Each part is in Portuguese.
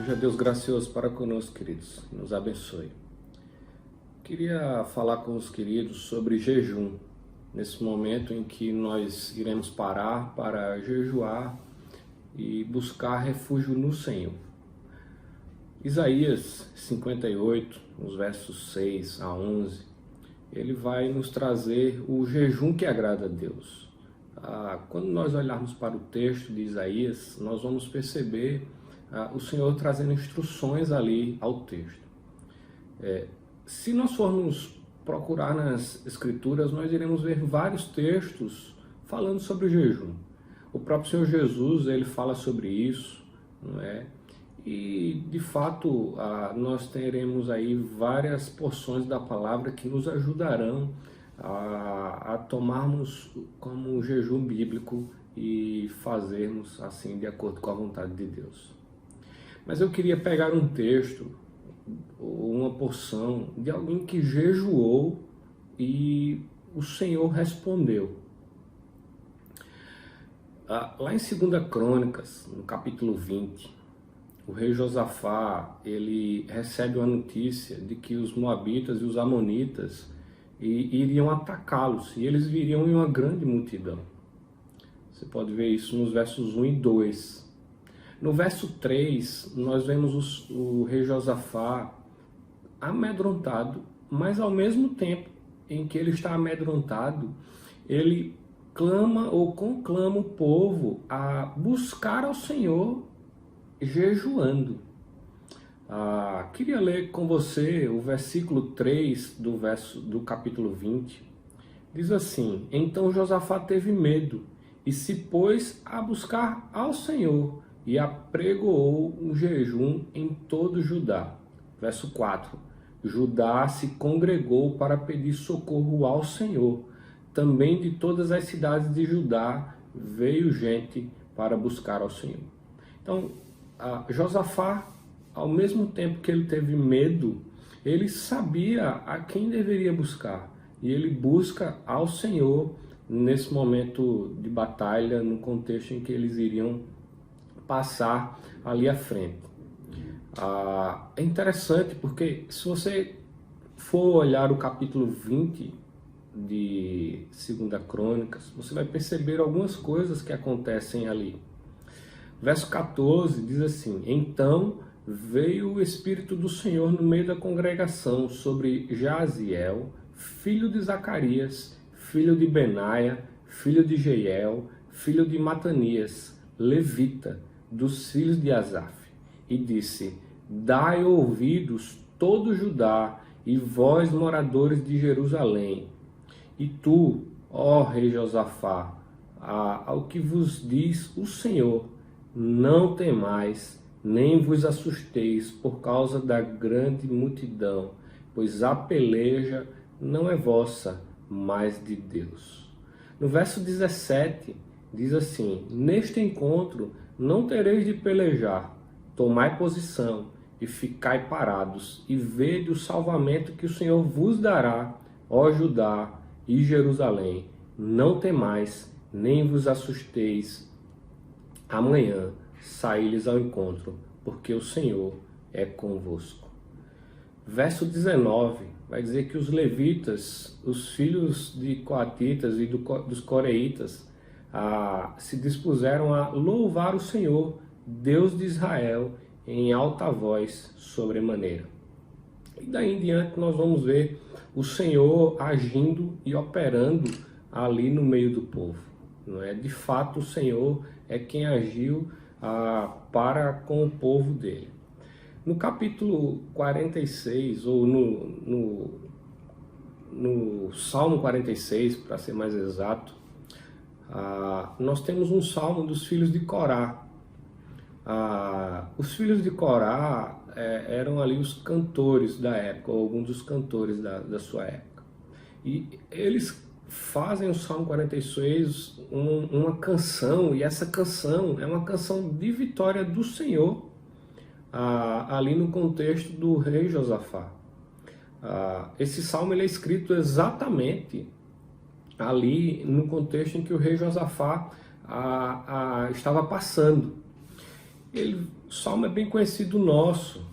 Seja Deus gracioso para conosco, queridos, e nos abençoe. Queria falar com os queridos sobre jejum, nesse momento em que nós iremos parar para jejuar e buscar refúgio no Senhor. Isaías 58, nos versos 6 a 11, ele vai nos trazer o jejum que agrada a Deus. Quando nós olharmos para o texto de Isaías, nós vamos perceber o Senhor trazendo instruções ali ao texto. Se nós formos procurar nas Escrituras, nós iremos ver vários textos falando sobre o jejum. O próprio Senhor Jesus, ele fala sobre isso, não é? E, de fato, nós teremos aí várias porções da palavra que nos ajudarão a tomarmos como um jejum bíblico e fazermos assim de acordo com a vontade de Deus. Mas eu queria pegar um texto, uma porção de alguém que jejuou e o Senhor respondeu. Lá em 2 Crônicas, no capítulo 20, o rei Josafá, ele recebe uma notícia de que os moabitas e os amonitas iriam atacá-los, e eles viriam em uma grande multidão. Você pode ver isso nos versos 1 e 2. No verso 3, nós vemos o rei Josafá amedrontado, mas ao mesmo tempo em que ele está amedrontado, ele clama ou conclama o povo a buscar ao Senhor jejuando. Queria ler com você o versículo 3 do capítulo 20. Diz assim: Então Josafá teve medo e se pôs a buscar ao Senhor e apregoou um jejum em todo Judá. Verso 4. Judá se congregou para pedir socorro ao Senhor. Também de todas as cidades de Judá veio gente para buscar ao Senhor. Então, Josafá, ao mesmo tempo que ele teve medo, ele sabia a quem deveria buscar. E ele busca ao Senhor nesse momento de batalha, no contexto em que eles iriam passar ali à frente. É interessante porque se você for olhar o capítulo 20 de 2 Crônicas, você vai perceber algumas coisas que acontecem ali. Verso 14 diz assim: Então veio o Espírito do Senhor no meio da congregação sobre Jaziel, filho de Zacarias, filho de Benaia, filho de Jeiel, filho de Matanias, levita, dos filhos de Asaf, e disse: Dai ouvidos todo Judá e vós moradores de Jerusalém, e tu, ó rei Josafá, ao que vos diz o Senhor, não temais, nem vos assusteis por causa da grande multidão, pois a peleja não é vossa, mas de Deus. No verso 17 diz assim: Neste encontro não tereis de pelejar, tomai posição e ficai parados, e vede o salvamento que o Senhor vos dará, ó Judá e Jerusalém. Não temais, nem vos assusteis. Amanhã saí-lhes ao encontro, porque o Senhor é convosco. Verso 19 vai dizer que os levitas, os filhos de coatitas e dos coreitas, se dispuseram a louvar o Senhor, Deus de Israel, em alta voz sobremaneira. E daí em diante nós vamos ver o Senhor agindo e operando ali no meio do povo. Não é? De fato, o Senhor é quem agiu para com o povo dele. No capítulo 46, ou no Salmo 46, para ser mais exato, nós temos um salmo dos filhos de Corá. Os filhos de Corá eram ali os cantores da época, ou alguns dos cantores da sua época. E eles fazem o Salmo 46 uma canção, e essa canção é uma canção de vitória do Senhor, ali no contexto do rei Josafá. Esse salmo ele é escrito exatamente ali no contexto em que o rei Josafá estava passando. Ele O Salmo é bem conhecido nosso.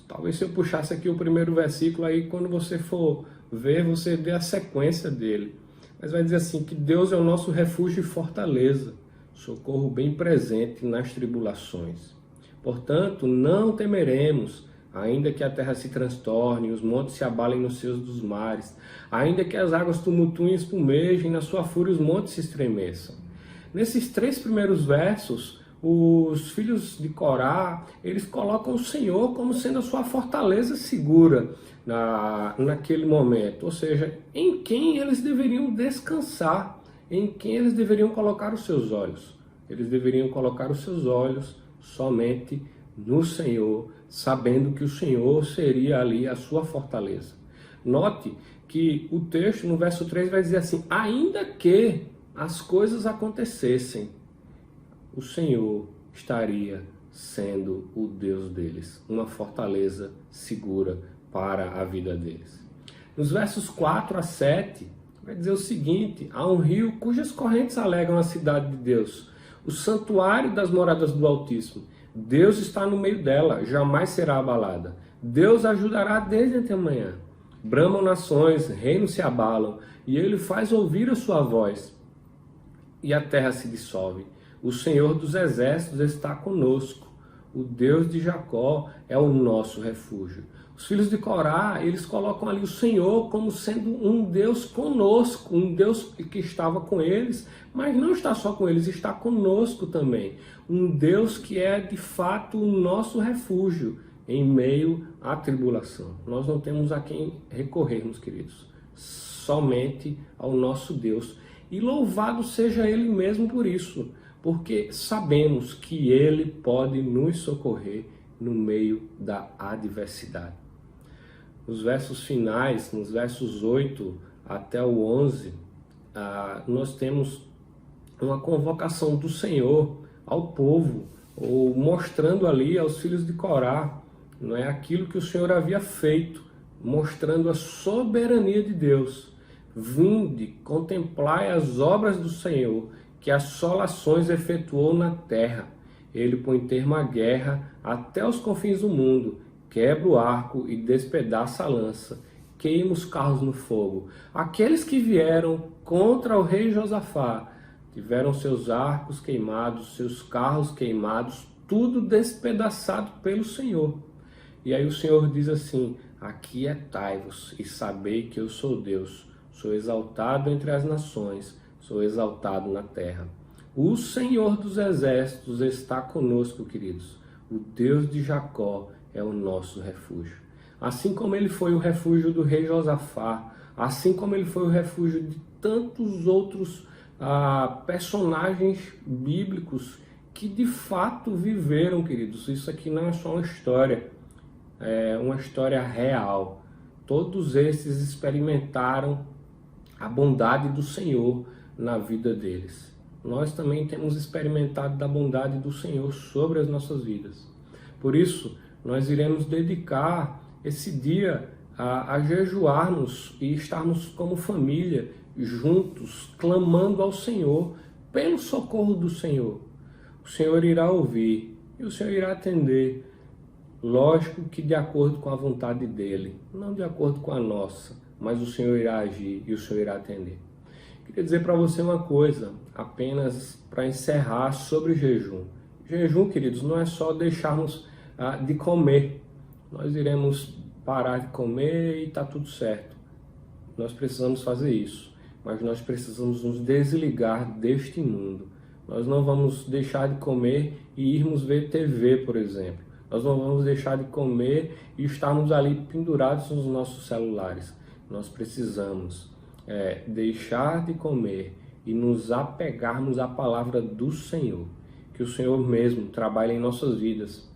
Talvez se eu puxasse aqui o primeiro versículo, aí quando você for ver, você vê a sequência dele. Mas vai dizer assim, que Deus é o nosso refúgio e fortaleza, socorro bem presente nas tribulações. Portanto, não temeremos, ainda que a terra se transtorne, os montes se abalem nos seios dos mares, ainda que as águas tumultuem e espumejem, na sua fúria os montes se estremeçam. Nesses 3 primeiros versos, os filhos de Corá, eles colocam o Senhor como sendo a sua fortaleza segura naquele momento. Ou seja, em quem eles deveriam descansar, em quem eles deveriam colocar os seus olhos. Eles deveriam colocar os seus olhos somente no Senhor, sabendo que o Senhor seria ali a sua fortaleza. Note que o texto no verso 3 vai dizer assim, ainda que as coisas acontecessem, o Senhor estaria sendo o Deus deles, uma fortaleza segura para a vida deles. Nos versos 4 a 7, vai dizer o seguinte, há um rio cujas correntes alegram a cidade de Deus, o santuário das moradas do Altíssimo. Deus está no meio dela, jamais será abalada. Deus ajudará desde antemanhã. Bramam nações, reinos se abalam, e ele faz ouvir a sua voz, e a terra se dissolve. O Senhor dos exércitos está conosco. O Deus de Jacó é o nosso refúgio. Os filhos de Corá, eles colocam ali o Senhor como sendo um Deus conosco, um Deus que estava com eles, mas não está só com eles, está conosco também. Um Deus que é de fato o nosso refúgio em meio à tribulação. Nós não temos a quem recorrermos, queridos, somente ao nosso Deus. E louvado seja Ele mesmo por isso, porque sabemos que Ele pode nos socorrer no meio da adversidade. Nos versos finais, nos versos 8 até o 11, nós temos uma convocação do Senhor ao povo, ou mostrando ali aos filhos de Corá, não é aquilo que o Senhor havia feito, mostrando a soberania de Deus. Vinde, contemplai as obras do Senhor, que assolações efetuou na terra. Ele põe termo à guerra até os confins do mundo, quebra o arco e despedaça a lança, queima os carros no fogo. Aqueles que vieram contra o rei Josafá tiveram seus arcos queimados, seus carros queimados, tudo despedaçado pelo Senhor. E aí o Senhor diz assim, aquietai-vos e sabei que eu sou Deus, sou exaltado entre as nações, sou exaltado na terra. O Senhor dos exércitos está conosco, queridos. O Deus de Jacó é o nosso refúgio. Assim como ele foi o refúgio do rei Josafá, assim como ele foi o refúgio de tantos outros personagens bíblicos que de fato viveram, queridos. Isso aqui não é só uma história, é uma história real. Todos esses experimentaram a bondade do Senhor na vida deles. Nós também temos experimentado da bondade do Senhor sobre as nossas vidas. Por isso, nós iremos dedicar esse dia a jejuarmos e estarmos como família juntos, clamando ao Senhor pelo socorro do Senhor. O Senhor irá ouvir e o Senhor irá atender. Lógico que de acordo com a vontade dele, não de acordo com a nossa, mas o Senhor irá agir e o Senhor irá atender. Queria dizer para você uma coisa, apenas para encerrar sobre o jejum. Jejum, queridos, não é só deixarmos de comer. Nós iremos parar de comer e está tudo certo. Nós precisamos fazer isso, mas nós precisamos nos desligar deste mundo. Nós não vamos deixar de comer e irmos ver TV, por exemplo. Nós não vamos deixar de comer e estarmos ali pendurados nos nossos celulares. Nós precisamos deixar de comer e nos apegarmos à palavra do Senhor. Que o Senhor mesmo trabalhe em nossas vidas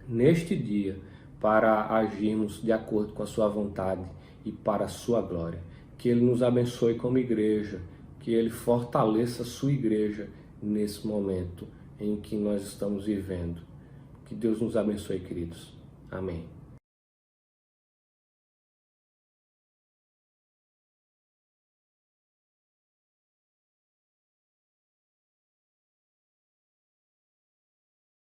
neste dia para agirmos de acordo com a sua vontade e para a sua glória. Que Ele nos abençoe como igreja, que Ele fortaleça a sua igreja nesse momento em que nós estamos vivendo. Que Deus nos abençoe, queridos. Amém.